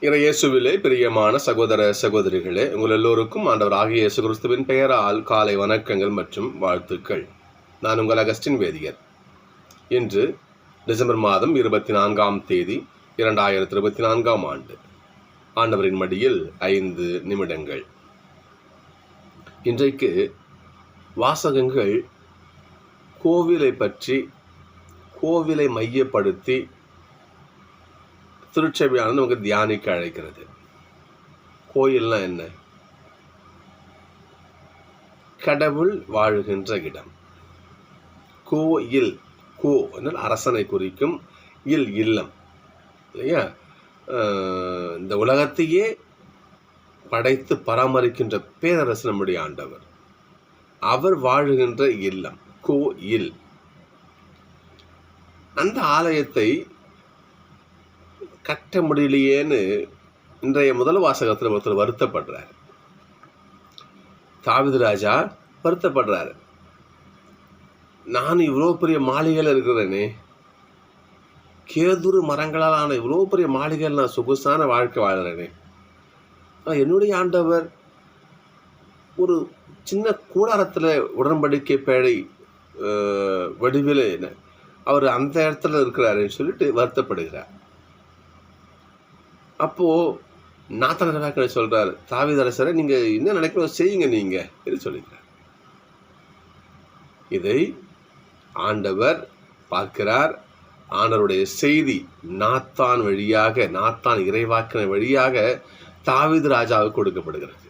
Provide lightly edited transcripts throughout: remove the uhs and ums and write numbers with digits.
இயேசுவிலே பிரியமான சகோதர சகோதரிகளே, உங்கள் எல்லோருக்கும் ஆண்டவர் ஆகிய இயேசு கிறிஸ்துவின் பெயரால் காலை வணக்கங்கள் மற்றும் வாழ்த்துக்கள். நான் உங்கள் அகஸ்டின் வேதியர். இன்று டிசம்பர் மாதம் 24ஆம் தேதி 2024ஆம் ஆண்டு. ஆண்டவரின் மடியில் 5 நிமிடங்கள். இன்றைக்கு வாசகங்கள் கோவிலை பற்றி, கோவிலை மையப்படுத்தி திருச்சபையானது நமக்கு தியானிக்க அழைக்கிறது. கோயில்னா என்ன? கடவுள் வாழுகின்ற இடம். கோயில், கோ என்றால் அரசனை குறிக்கும், இல்லம் இல்லையா? இந்த உலகத்தையே படைத்து பராமரிக்கின்ற பேரரசு நம்முடைய ஆண்டவர். அவர் வாழுகின்ற இல்லம் கோயில். அந்த ஆலயத்தை கட்ட முடியலையேன்னு இன்றைய முதல் வாசகத்தில் ஒருத்தர் வருத்தப்படுறார். தாவீது ராஜா வருத்தப்படுறாரு. நான் இவ்வளோ பெரிய மாளிகையில் இருக்கிறேனே, கேதுரு மரங்களால் ஆன இவ்வளோ பெரிய மாளிகையில் நான் சொகுசான வாழ்க்கை வாழ்கிறேனே, என்னுடைய ஆண்டவர் ஒரு சின்ன கூடாரத்தில் உடன்படிக்கை பேழை வடிவில் அவர் அந்த இடத்துல இருக்கிறாருன்னு சொல்லிட்டு வருத்தப்படுகிறார். அப்போது நாத்தான் சொல்கிறார், தாவீது அரசரை நீங்கள் என்ன நினைக்கணும் செய்யுங்க நீங்கள் என்று சொல்லிக்கிறார். இதை ஆண்டவர் பார்க்கிறார். ஆண்டவருடைய செய்தி நாத்தான் வழியாக, நாத்தான் இறைவாக்கின வழியாக தாவீது ராஜாவுக்கு கொடுக்கப்படுகிறது.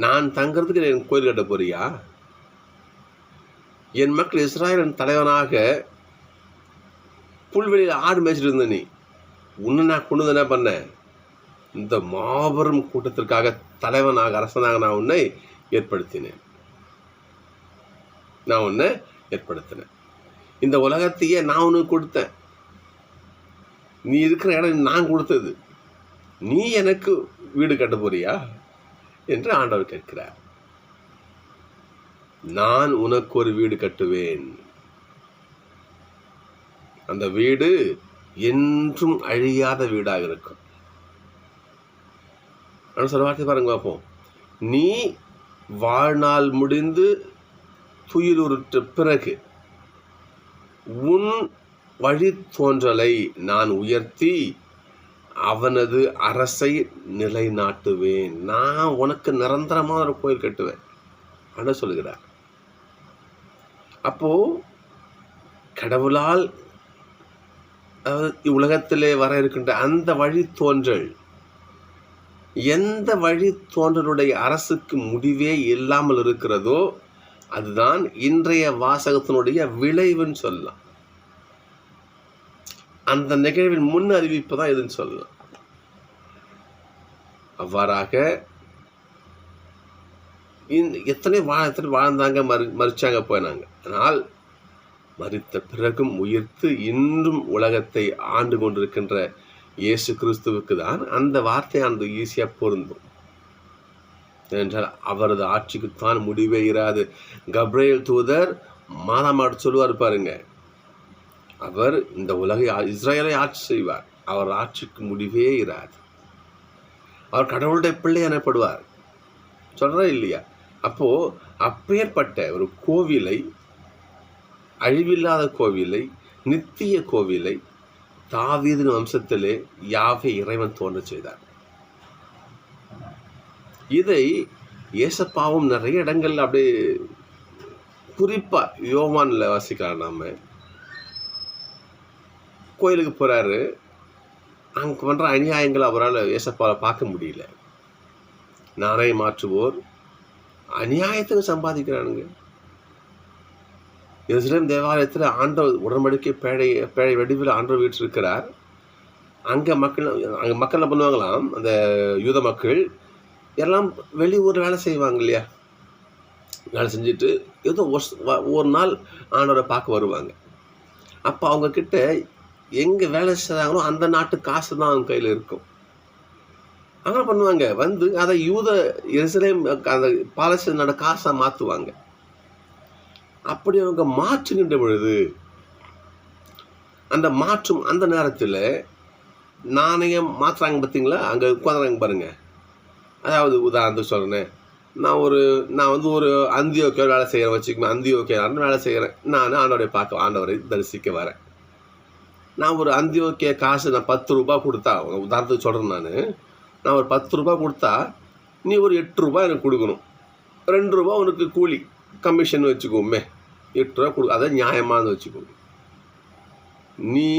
நான் தங்கிறதுக்கு என் கோயில் கட்ட போறியா? என் மக்கள் இஸ்ராயலின் தலைவனாக புல்வெளியில் ஆடு மேய்ச்சிட்டு இருந்த நீ, உன்னை நான் கொண்டு என்ன பண்ணேன்? இந்த மாபெரும் கூட்டத்திற்காக தலைவனாக, அரசனாக நான் உன்னை ஏற்படுத்தினேன். இந்த உலகத்தையே நான் உனக்கு கொடுத்தேன். நீ இருக்கிற இடம் நான் கொடுத்தது. நீ எனக்கு வீடு கட்ட போறியா என்று ஆண்டவர் கேட்கிறார். நான் உனக்கு ஒரு வீடு கட்டுவேன். அந்த வீடு என்றும் அழியாத வீடாக இருக்கும். சொல்ல வார்த்தை பாருங்க பார்ப்போம். நீ வாழ்நாள் முடிந்து துயிலுற்ற பிறகு உன் வழி தோன்றலை நான் உயர்த்தி அவனது அரசை நிலைநாட்டுவேன். நான் உனக்கு நிரந்தரமான ஒரு கோயில் கட்டுவேன் அப்படின்னு சொல்லுகிறார். அப்போ கடவுளால், அதாவது உலகத்திலே வர இருக்கின்ற அந்த வழி தோன்றல், எந்த வழி தோன்றலுடைய அரசுக்கு முடிவே இல்லாமல் இருக்கிறதோ அதுதான் இன்றைய வாசகத்தினுடைய விளைவுன்னு சொல்லலாம். அந்த நிகழ்வின் முன் அறிவிப்பு தான் இதுன்னு சொல்லலாம். அவ்வாறாக எத்தனை வாழ்ந்தாங்க, மறிச்சாங்க, போயினாங்க. ஆனால் மரித்த பிறகும் உயிர்த்து இன்றும் உலகத்தை ஆண்டு கொண்டிருக்கின்ற இயேசு கிறிஸ்துவுக்கு தான் அந்த வார்த்தையானது ஈஸியாக பொருந்தும். ஏனென்றால் அவரது ஆட்சிக்குத்தான் முடிவே இராது. கப்ரியேல் தூதர் மாதாமாட்டு சொல்லுவார் பாருங்க, அவர் இந்த உலகை, இஸ்ரேலை ஆட்சி செய்வார். அவர் ஆட்சிக்கு முடிவே இராது. அவர் கடவுளுடைய பிள்ளை எனப்படுவார். சொல்கிறா இல்லையா? அப்போது அப்பேற்பட்ட ஒரு கோவிலை, அழிவில்லாத கோவிலை, நித்திய கோவிலை தாவீதின் வம்சத்திலே யாவே இறைவன் தோன்ற செய்தார். இதை ஏசப்பாவும் நிறைய இடங்கள்ல அப்படியே, குறிப்பா யோவான்ல வாசிக்கலாம். நாம கோயிலுக்கு போறாரு, அங்கே பண்ற அநியாயங்களை அவரால் ஏசப்பாவை பார்க்க முடியல. நாணய மாற்றுவோர் அநியாயத்துக்கு சம்பாதிக்கிறானுங்க. எருசலேம் தேவாலயத்தில் ஆண்டவர் உடன்படிக்கை பேழை வடிவில் ஆண்டவர் வீற்றிருக்கிறார். அங்கே மக்கள் என்ன பண்ணுவாங்களாம், அந்த யூத மக்கள் எல்லாம் வெளியூர் வேலை செய்வாங்க இல்லையா? வேலை செஞ்சுட்டு ஏதோ ஒரு நாள் ஆண்டவரை பார்க்க வருவாங்க. அப்போ அவங்கக்கிட்ட எங்கே வேலை செய்கிறாங்களோ அந்த நாட்டு காசு தான் அவங்க கையில் இருக்கும். அவங்க பண்ணுவாங்க, வந்து அதை எருசலேம் அந்த பாலஸ்தீனோட காசாக மாற்றுவாங்க. அப்படி அவங்க மாற்றுகின்ற பொழுது அந்த மாற்றும் அந்த நேரத்தில் நாணயம் மாற்றுறாங்க பார்த்தீங்களா, அங்கே உட்காந்துறாங்க பாருங்கள். அதாவது உதாரணத்துக்கு சொல்கிறேன், நான் வந்து ஒரு அந்தியோக்கியாவில் வேலை செய்கிறேன் வச்சுக்கோங்க. அந்தியோக்கியாவில் வேலை செய்கிறேன். நான் ஆண்டவரை தரிசிக்க வரேன். நான் ஒரு அந்தியோக்கிய காசு நான் 10 ரூபா கொடுத்தா, உதாரணத்துக்கு சொல்கிறேன், நான் ஒரு 10 ரூபா கொடுத்தா நீ ஒரு 8 ரூபா எனக்கு கொடுக்கணும். 2 ரூபா உனக்கு கூலி கமிஷன் வச்சுக்கோமே. 8 ரூபா கொடு, அதை நியாயமானு வச்சுக்கோங்க. நீ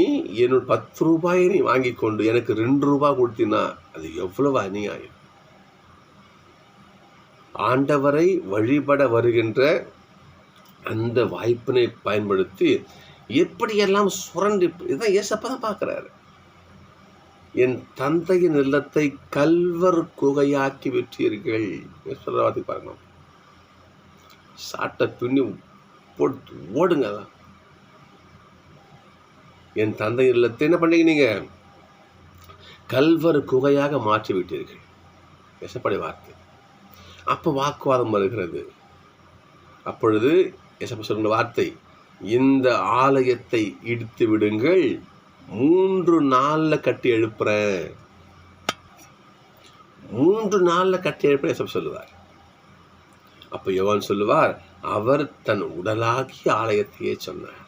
என்னோட 10 ரூபாயை நீ வாங்கி கொண்டு எனக்கு 2 ரூபா கொடுத்தினா அது எவ்வளவு அநியாயம். ஆண்டவரை வழிபட வருகின்ற அந்த வாய்ப்பினை பயன்படுத்தி எப்படியெல்லாம் சுரண்டி, இதான் ஏசப்பா தான் பார்க்குறாரு. என் தந்தையின் இல்லத்தை கல்வர் குகையாக்கி விட்டீர்கள் சொல்ற வார்த்தை பாருங்க. சாட்டை பின்னி போட்டு ஓடுங்க. என் தந்தையின் இல்லத்தை என்ன பண்ணீங்க நீங்க? கல்வர் குகையாக மாற்றி விட்டீர்கள். ஏசப்படி வார்த்தை. அப்போ வாக்குவாதம் வருகிறது. அப்பொழுது ஏசப்பா சொல்ற வார்த்தை, இந்த ஆலயத்தை இடித்து விடுங்கள், 3 நாளில் கட்டி எழுப்புறேன். 3 நாளில் கட்டி எழுப்புறேன் ஏசப்பா சொல்லுவார். அப்போ யோவான் சொல்லுவார், அவர் தன் உடலாகிய ஆலயத்தையே சொன்னார்.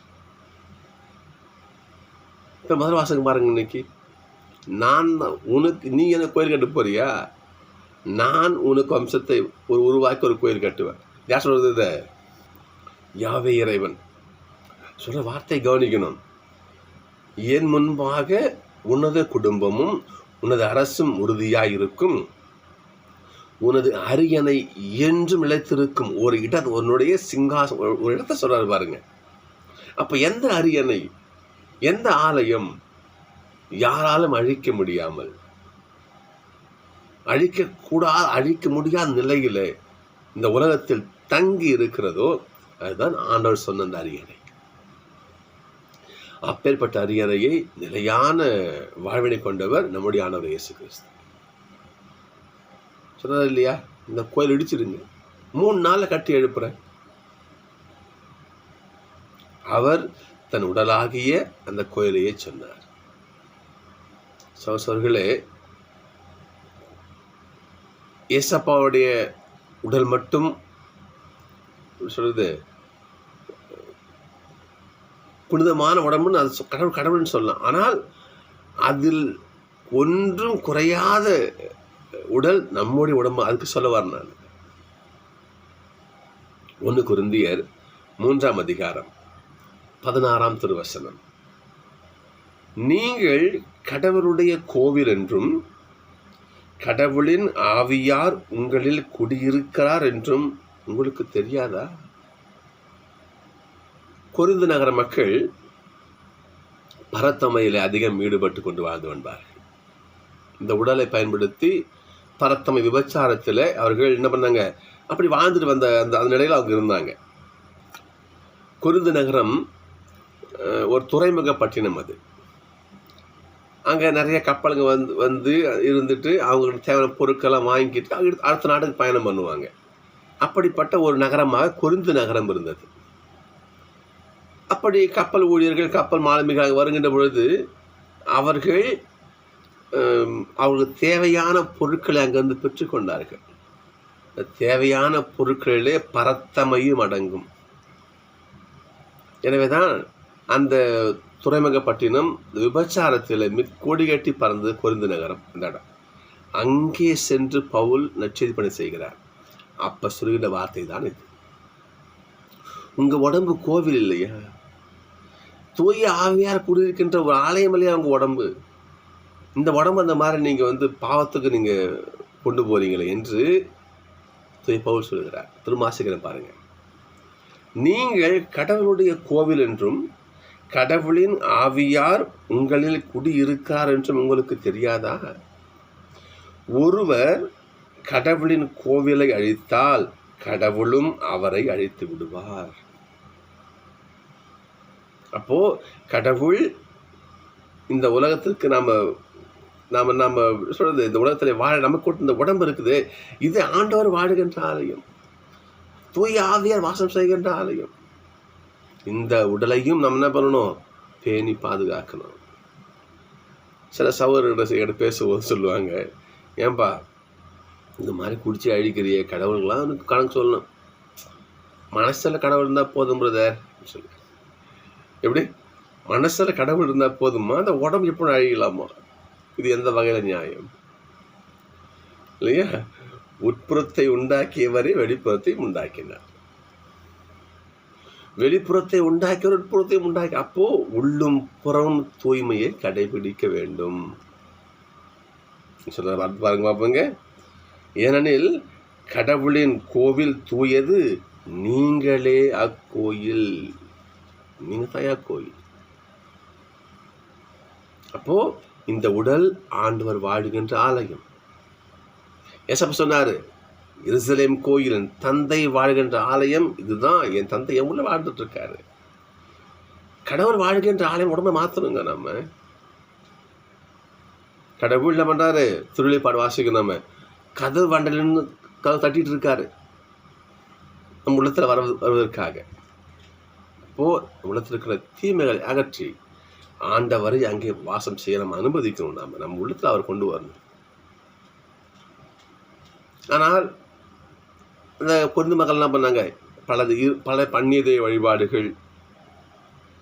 இப்போ முதல் வாசகம் பாருங்க. இன்னைக்கு நீ எனக்கு கோயில் கட்ட போறியா? நான் உனக்கு வம்சத்தை உருவாக்கி ஒரு கோயில் கட்டுவேன். யார் சொல்றது? இதை யாவே இறைவன் சொல்ற வார்த்தை கவனிக்கணும். என் முன்பாக உனது குடும்பமும் உனது அரசும் உறுதியாய் இருக்கும், உனது அரியணை என்றும் நிலைத்திருக்கும். ஒரு இடம், உன்னுடைய சிங்காசம், ஒரு இடத்த சொல்றாரு பாருங்க. அப்ப எந்த அரியணை, எந்த ஆலயம் யாராலும் அழிக்க முடியாமல், அழிக்க முடியாத நிலையில இந்த உலகத்தில் தங்கி இருக்கிறதோ அதுதான் ஆண்டவர் சொன்ன அந்த அரியணை. அப்பேற்பட்ட அரியணையை நிலையான வாழ்வினை கொண்டவர் நம்முடைய ஆண்டவர் இயேசு கிறிஸ்து. சொன்னார் இல்லையா, இந்த கோயில் இடிச்சிடுங்க, 3 நாளில் கட்டி எழுப்புறேன். அவர் தன் உடலாகிய அந்த கோயிலையே சொன்னார். சகோதரர்களே, ஏசப்பாவுடைய உடல் மட்டும் சொல்றது புனிதமான உடம்புன்னு அது கடவுள்னு சொல்லலாம். ஆனால் அதில் ஒன்றும் குறையாத உடல் நம்முடைய உடம்பு. அதுக்கு சொல்ல வர நான் 1 கொரிந்தியர் 3ஆம் அதிகாரம் 16ஆம் திருவசனம், நீங்கள் கடவுளுடைய கோவில் என்றும் கடவுளின் ஆவியார் உங்களில் குடியிருக்கிறார் என்றும் உங்களுக்கு தெரியாதா? கொரிந்து நகர மக்கள் பரத்தமையில் அதிகம் ஈடுபட்டு கொண்டு வாழ்ந்து வந்தார்கள். இந்த உடலை பயன்படுத்தி பரத்தமை விபச்சாரத்தில் அவர்கள் என்ன பண்ணாங்க, அப்படி வாழ்ந்துட்டு வந்த அந்த நிலையில் அவங்க இருந்தாங்க. கொரிந்து நகரம் ஒரு துறைமுக பட்டினம். அது அங்கே நிறைய கப்பலுங்க வந்து இருந்துட்டு அவங்களுக்கு தேவையான பொருட்கள்லாம் வாங்கிட்டு அடுத்த நாட்டுக்கு பயணம் பண்ணுவாங்க. அப்படிப்பட்ட ஒரு நகரமாக கொரிந்து நகரம் இருந்தது. அப்படி கப்பல் ஊழியர்கள், கப்பல் மாலுமிகளாக வருகின்ற பொழுது அவர்கள் அவர்களுக்கு தேவையான பொருட்களை அங்கிருந்து பெற்றுக்கொண்டார்கள். தேவையான பொருட்களிலே பரத்தமையும் அடங்கும். எனவேதான் அந்த துறைமுகப்பட்டினம் விபச்சாரத்தில் கொடி கட்டி பறந்தது கொரிந்து நகரம். இந்த இடம் அங்கே சென்று பவுல் நற்செய்தி பணி செய்கிறார். அப்ப சொல்கிற வார்த்தை தான் இது. உங்க உடம்பு கோவில் இல்லையா? தூய ஆவியார் குடியிருக்கின்ற ஒரு ஆலயம் இல்லையா உங்க உடம்பு? இந்த உடம்பு அந்த மாதிரி நீங்க பாவத்துக்கு நீங்க கொண்டு போறீங்களே என்று தூய பவுல் சொல்கிறார். திருமாசிக்கிறேன் பாருங்க. நீங்கள் கடவுளுடைய கோவில் என்றும் கடவுளின் ஆவியார் உங்களில் குடியிருக்கார் என்றும் உங்களுக்கு தெரியாதா? ஒருவர் கடவுளின் கோவிலை அழித்தால் கடவுளும் அவரை அழித்து விடுவார். அப்போ கடவுள் இந்த உலகத்திற்கு நாம சொல்றது, இந்த உலகத்தில் வாழ நமக்கு இந்த உடம்பு இருக்குது, இது ஆண்டவர் வாழுகின்ற ஆலயம், தூய ஆவியார் வாசம் செய்கின்ற ஆலயம். இந்த உடலையும் நம்ம என்ன பண்ணணும்? பேணி பாதுகாக்கணும். சில சகோதரர்கிட்ட பேசும்போது சொல்லுவாங்க, ஏன்பா இந்த மாதிரி குடிச்சு அழிக்கிறிய, கடவுளுக்கெல்லாம் எனக்கு கணக்கு சொல்லணும், மனசில் கடவுள் இருந்தால் போதும் பிரதர் சொல்லு. எப்படி மனசில் கடவுள் இருந்தால் போதுமா, அந்த உடம்பு எப்படி அழிக்கலாமா? இது எந்த வகையில் நியாயம் இல்லையா? உட்புறத்தை உண்டாக்கியவரே வெளிப்புறத்தை உண்டாக்கினார். வெளிப்புறத்தை உண்டாக்கியவர் உட்புறத்தை உண்டாக்கி, அப்போ உள்ளும் புறம் தூய்மையை கடைபிடிக்க வேண்டும் சொல்ற பாருங்க பார்ப்போங்க. ஏனெனில் கடவுளின் கோவில் தூயது, நீங்களே அக்கோயில். நீங்க தயா கோயில். அப்போ இந்த உடல் ஆண்டவர் வாழுகின்ற ஆலயம். ஏசப்பா சொன்னாரு, எருசலேம் கோயில் என் தந்தை வாழ்கின்ற ஆலயம் இதுதான், என் தந்தை என் உள்ள வாழ்ந்துட்டு இருக்காரு. கடவுள் வாழ்கின்ற ஆலயம் உடம்பை மாத்தணுங்க. நம்ம கடவுள் என்ன பண்றாரு, திருவிழைப்பாடு வாசிக்கும், நம்ம கதவு வண்டலின்னு கதவு தட்டிட்டு இருக்காரு நம்ம உள்ளத்துல வருவதற்காக. அப்போ உள்ளத்துல இருக்கிற தீமைகளை அகற்றி ஆண்டவரை அங்கே வாசம் செய்ய நம்ம அனுமதிக்கணும். நம்ம உள்ளத்துல அவர் கொண்டு வரணும். ஆனால் இந்த பொருந்து மக்கள் என்ன பண்ணாங்க, பல பன்னிய வழிபாடுகள்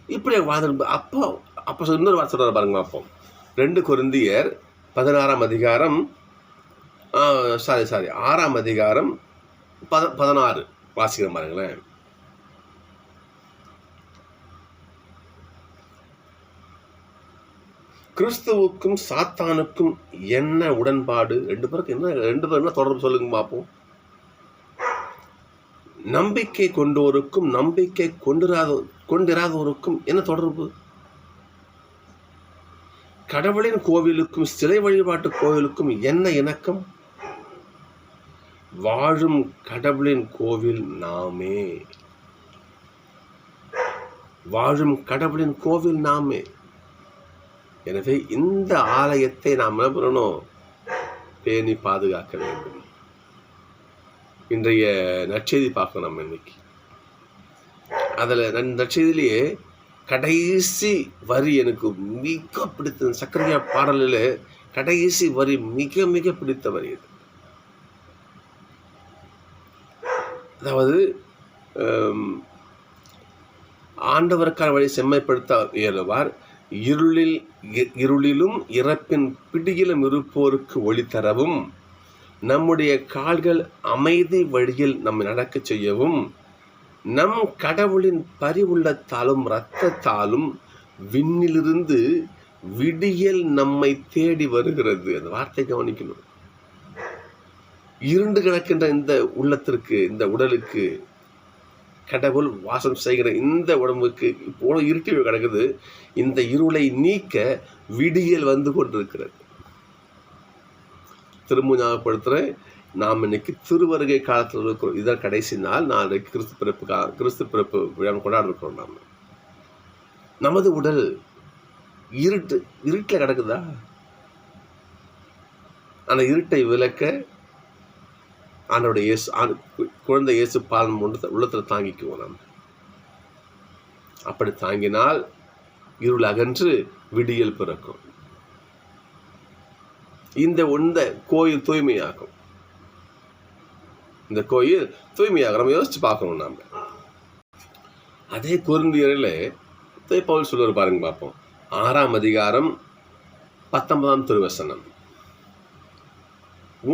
இப்படி வாழ்ந்து. அப்போ இன்னொரு வார்த்தை சொல்றாரு பாருங்க. அப்போ 2 கொரிந்தியர் 16ஆம் அதிகாரம் 6ஆம் அதிகாரம் 16 வாசிக்கிற பாருங்களேன். கிறிஸ்துவுக்கும் சாத்தானுக்கும் என்ன உடன்பாடு? 2 பேரும் என்ன தொடர்பு சொல்லுங்க பார்ப்போம். நம்பிக்கை கொண்டோருக்கும் நம்பிக்கை கொண்டிராதோருக்கும் என்ன தொடர்பு? கடவுளின் கோவிலுக்கும் சிலை வழிபாட்டு கோவிலுக்கும் என்ன இணக்கம்? வாழும் கடவுளின் கோவில் நாமே. வாழும் கடவுளின் கோவில் நாமே. எனவே இந்த ஆலயத்தை நாம் என்ன பண்ணணும், பேணி பாதுகாக்க வேண்டும். இன்றைய நற்செய்தி பார்க்கணும் நம்ம இன்னைக்கு. அதில் நற்செய்தியிலேயே கடைசி வரி எனக்கு மிக பிடித்த, சக்கரையா பாடலில் கடைசி வரி மிக மிக பிடித்த வரி அது. அதாவது ஆண்டவருக்கான வழி செம்மைப்படுத்த இயலுவார், இருளிலும் இறப்பின் பிடியிலும் இருப்போருக்கு ஒளி தரவும், நம்முடைய கால்கள் அமைதி வழியில் நம்மை நடக்க செய்யவும், நம் கடவுளின் பரிவுள்ளத்தாலும் இரத்தத்தாலும் விண்ணிலிருந்து விடியல் நம்மை தேடி வருகிறது. அந்த வார்த்தை கவனிக்கணும். இருண்டு கிடக்கின்ற இந்த உள்ளத்திற்கு, இந்த உடலுக்கு கடவுள் வாசம் செய்கிற இந்த உடம்புக்கு இப்போ இருட்டி கிடக்குது. இந்த இருளை நீக்க விடியல் வந்து கொண்டிருக்கிறது. திரும்ப ஞாபகப்படுத்துகிறேன், நாம் இன்னைக்கு திருவருகை காலத்தில் இருக்கிறோம். இதான் கடைசி நாள். நாளைக்கு கிறிஸ்து பிறப்பு விழா கொண்டாடுறோம். நாம் நமது உடல் இருட்டில் கிடக்குதா? அந்த இருட்டை விளக்க ஆண்டோட குழந்தை இயேசு பால் உள்ளத்தில் தாங்கிக்குவோம். நாம் அப்படி தாங்கினால் இருள் அகன்று விடியல் பிறக்கும். இந்த கோயில் தூய்மையாகும். இந்த கோயில் தூய்மையாக நம்ம யோசிச்சு பார்க்கணும். நாம அதே கொரிந்தியரில் பவுல் சொல்லுவார் பாருங்க, பார்ப்போம். 6ஆம் அதிகாரம் 19ஆம் திருவசனம்.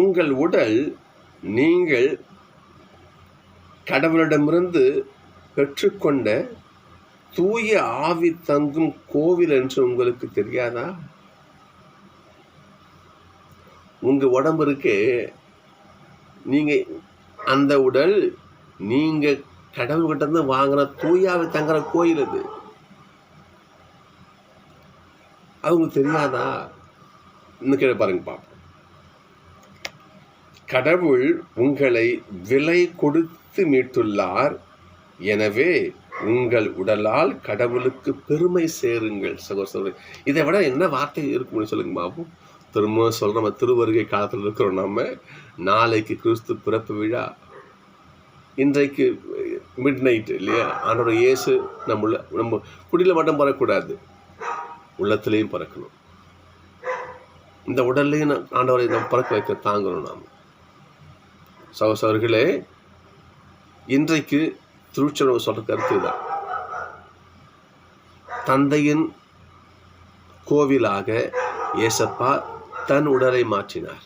உங்கள் உடல் நீங்கள் கடவுளிடமிருந்து பெற்றுக்கொண்ட தூய ஆவி தங்கும் கோவில் என்று உங்களுக்கு தெரியாதா? உங்க உடம்பு இருக்கு, நீங்க அந்த உடல் நீங்க கடவுள்கிட்ட இருந்து வாங்கின தூயாவை தங்குற கோயில் அது. அவங்க தெரியாதா? இன்னும் கேள்வி பாருங்க பாப்போம். கடவுள் உங்களை விலை கொடுத்து மீட்டுள்ளார். எனவே உங்கள் உடலால் கடவுளுக்கு பெருமை சேருங்கள். சகோதரி, இதை விட என்ன வார்த்தை இருக்குன்னு சொல்லுங்க பாப்போம். திரும்ப சொல்ற, நம்ம திருவருகை காலத்தில் இருக்கிறோம். நம்ம நாளைக்கு கிறிஸ்து பிறப்பு விழா. இன்றைக்கு மிட் நைட் இல்லையா? ஆண்டோட இயேசு நம்ம குடியில் மட்டும் பறக்கக்கூடாது, உள்ளத்திலையும் பறக்கணும். இந்த உடல்லையும் ஆண்டவரை நாம் பிறக்க வைக்க தாங்கணும். நாம் சகோதரர்களே, இன்றைக்கு திருச்செனவு சொல்ற கருத்து தான். தந்தையின் கோவிலாக ஏசப்பா தன் உடலை மாற்றினார்.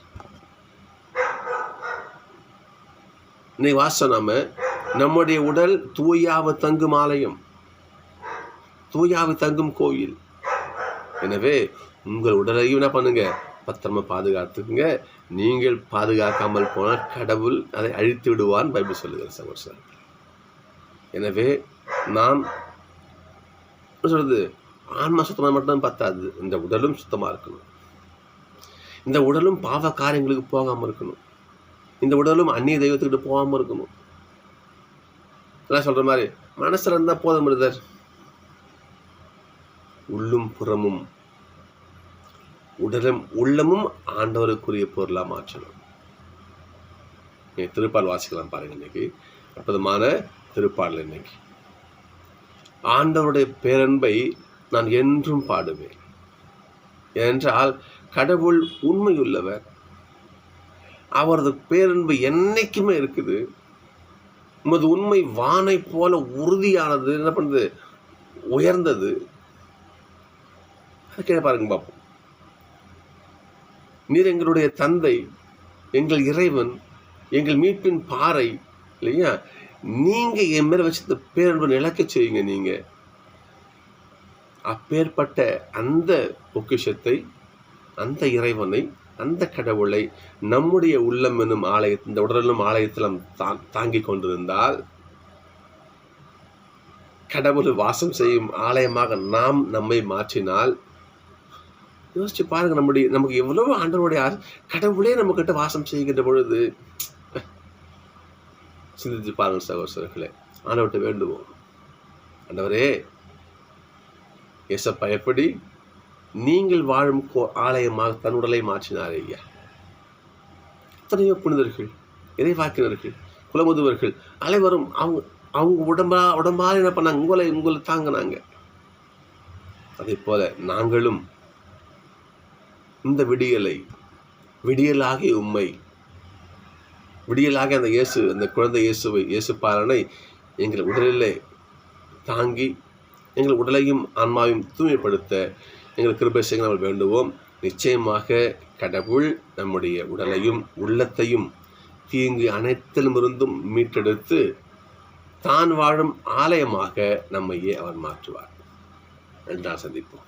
இன்னைக்கு வாசம் நாம நம்முடைய உடல் தூயாவு தங்கும் ஆலயம், தூயாவு தங்கும் கோயில். எனவே உங்கள் உடலையும் என்ன பண்ணுங்க, பத்திரமா பாதுகாத்துக்குங்க. நீங்கள் பாதுகாக்காமல் போனால் கடவுள் அதை அழித்து விடுவான் பைபிள் சொல்லுகிற சகோதரர். எனவே நாம் சொல்றது ஆன்மா சுத்தமாக மட்டும் பத்தாது, இந்த உடலும் சுத்தமாக இருக்கணும். இந்த உடலும் பாவ காரியங்களுக்கு போகாமல் இருக்கணும். இந்த உடலும் அந்நிய தெய்வத்துக்கிட்ட போகாமல் இருக்கணும். எல்லாம் சொல்ற மாதிரி மனசுல இருந்தா போதும் பிரதர். உள்ளும் புறமும் உடலும் உள்ளமும் ஆண்டவருக்குரிய பொருளா மாற்றணும். திருப்பால் வாசிக்கலாம் பாருங்க. இன்னைக்கு அற்புதமான திருப்பாடல். இன்னைக்கு ஆண்டவருடைய பேரன்பை நான் என்றும் பாடுவேன். ஏனென்றால் கடவுள் உண்மையுள்ளவர். அவரது பேரன்பு என்னைக்குமே இருக்குது. உமது உண்மை வானை போல உறுதியானது, என்ன பண்ணுது, உயர்ந்தது. அதை பாருங்க பார்ப்போம். நீர் எங்களுடைய தந்தை, எங்கள் இறைவன், எங்கள் மீட்பின் பாறை இல்லையா? நீங்க என் மேல வச்சு பேரன்பு நிலைக்க செய்யுங்க. நீங்க அப்பேற்பட்ட அந்த பொக்கிஷத்தை, அந்த இறைவனை, அந்த கடவுளை நம்முடைய உள்ளம் என்னும் ஆலயத்தில், இந்த உடலும் ஆலயத்தில் தாங்கி கொண்டிருந்தால், கடவுள் வாசம் செய்யும் ஆலயமாக நாம் நம்மை மாற்றினால், யோசிச்சு பாருங்க, நமக்கு எவ்வளவு ஆண்டவருடைய கடவுளே நம்ம கிட்ட வாசம் செய்கின்ற பொழுது சிந்தித்து பாருங்க சகோதரர்களே. ஆண்டவர்கிட்ட வேண்டுவோம், ஆண்டவரே ஏசப்பா எப்படி நீங்கள் வாழும் ஆலயமாக தன் உடலை மாற்றினார் ஐயா. எத்தனையோ புனிதர்கள், இறைவாக்கினர்கள், குலமுதுவர்கள் அனைவரும் அவங்க உடம்பால் என்ன பண்ணாங்க, உங்களை தாங்கினாங்க. அதே போல நாங்களும் இந்த விடியலாகிய உண்மை, விடியலாக அந்த இயேசு, அந்த குழந்தை இயேசு பாலனை எங்கள் உடலிலே தாங்கி எங்கள் உடலையும் ஆன்மாவையும் தூய்மைப்படுத்த எங்கள் கிருபை செய்ய நாம் வேண்டுவோம். நிச்சயமாக கடவுள் நம்முடைய உடலையும் உள்ளத்தையும் தீங்கு அனைத்திலுமிருந்தும் மீட்டெடுத்து தான் வாழும் ஆலயமாக நம்மையே அவர் மாற்றுவார். நன்றி. சந்திப்போம்.